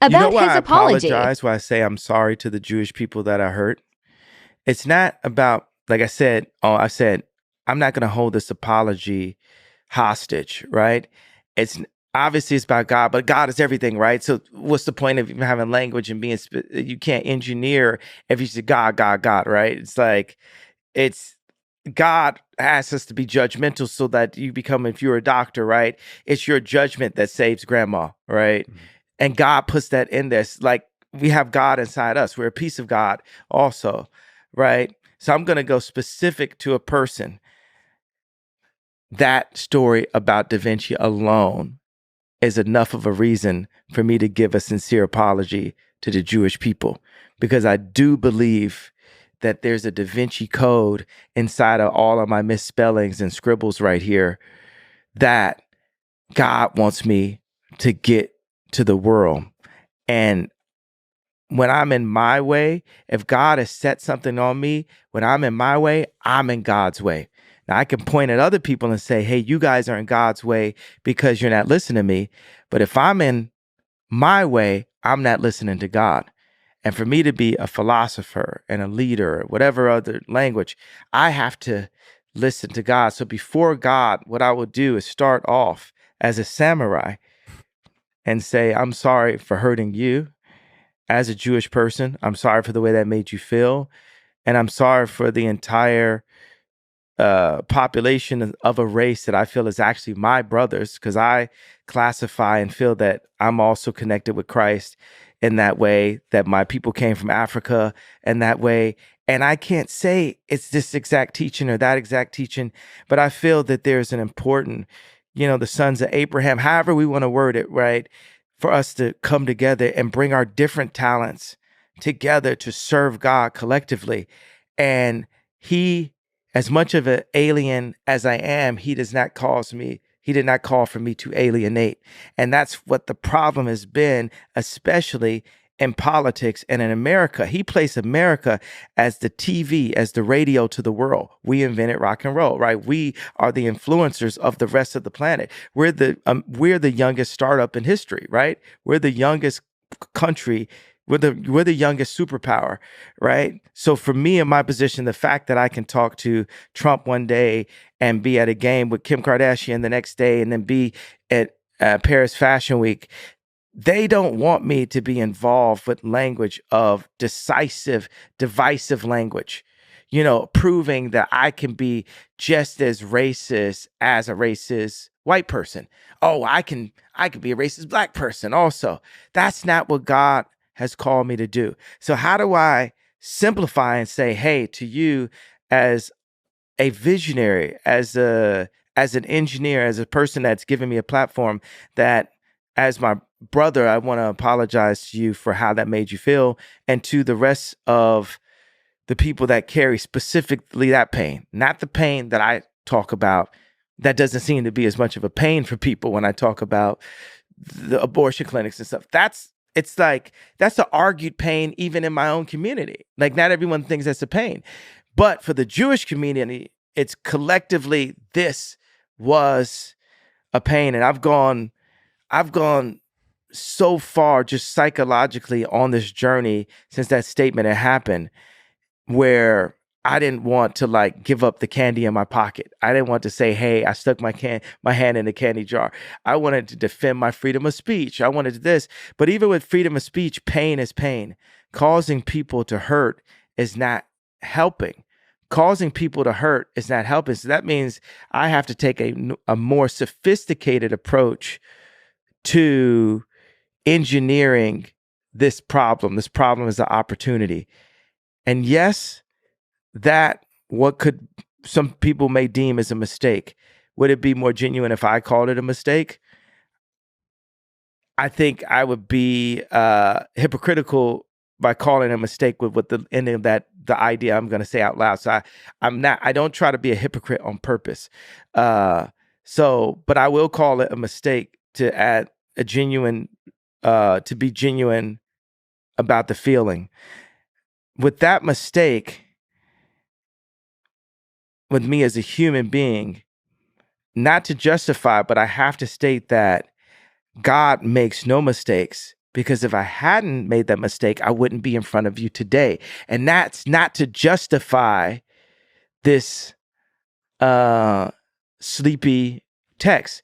You know about why his I apology. apologize, why I say I'm sorry to the Jewish people that I hurt? It's not about, like I said, I'm not going to hold this apology hostage, right? It's obviously it's about God, but God is everything, right? So what's the point of even having language and you can't engineer if you say God, God, God, right? It's like, it's God asks us to be judgmental so that you become, if you're a doctor, right? It's your judgment that saves grandma, right? Mhm. And God puts that in there. It's like we have God inside us. We're a piece of God also, right? So I'm going to go specific to a person. That story about Da Vinci alone is enough of a reason for me to give a sincere apology to the Jewish people, because I do believe that there's a Da Vinci code inside of all of my misspellings and scribbles right here that God wants me to get to the world. And when I'm in my way, if God has set something on me, when I'm in my way, I'm in God's way. Now, I can point at other people and say, hey, you guys are in God's way because you're not listening to me. But if I'm in my way, I'm not listening to God. And for me to be a philosopher and a leader, whatever other language, I have to listen to God. So before God, what I will do is start off as a samurai and say, I'm sorry for hurting you as a Jewish person. I'm sorry for the way that made you feel. And I'm sorry for the entire population of a race that I feel is actually my brothers, because I classify and feel that I'm also connected with Christ in that way, that my people came from Africa in that way. And I can't say it's this exact teaching or that exact teaching, but I feel that there's an important, the sons of Abraham, however we want to word it, right? For us to come together and bring our different talents together to serve God collectively. And he, as much of an alien as I am, he did not call for me to alienate. And that's what the problem has been, especially in politics and in America. He placed America as the TV, as the radio to the world. We invented rock and roll, right? We are the influencers of the rest of the planet. We're the youngest startup in history, right? We're the youngest country. We're the youngest superpower, right? So for me in my position, the fact that I can talk to Trump one day and be at a game with Kim Kardashian the next day and then be at Paris Fashion Week, they don't want me to be involved with language of divisive language, proving that I can be just as racist as a racist white person. Oh, I can be a racist black person also. That's not what God has called me to do. So how do I simplify and say, hey, to you as a visionary, as an engineer, as a person that's given me a platform, that as my brother, I want to apologize to you for how that made you feel, and to the rest of the people that carry specifically that pain, not the pain that I talk about. That doesn't seem to be as much of a pain for people when I talk about the abortion clinics and stuff. It's like that's an argued pain even in my own community. Like not everyone thinks that's a pain. But for the Jewish community, it's collectively this was a pain. And I've gone so far just psychologically on this journey since that statement had happened, where I didn't want to like give up the candy in my pocket. I didn't want to say, hey, I stuck my hand in the candy jar. I wanted to defend my freedom of speech. I wanted this. But even with freedom of speech, pain is pain. Causing people to hurt is not helping. Causing people to hurt is not helping. So that means I have to take a more sophisticated approach to engineering this problem. This problem is an opportunity. And yes, that what could some people may deem as a mistake. Would it be more genuine if I called it a mistake? I think I would be hypocritical by calling it a mistake with the ending of the idea I'm going to say out loud. So I don't try to be a hypocrite on purpose. But I will call it a mistake to add a genuine, to be genuine about the feeling. With that mistake, with me as a human being, not to justify, but I have to state that God makes no mistakes. because if I hadn't made that mistake, I wouldn't be in front of you today. And that's not to justify this sleepy text.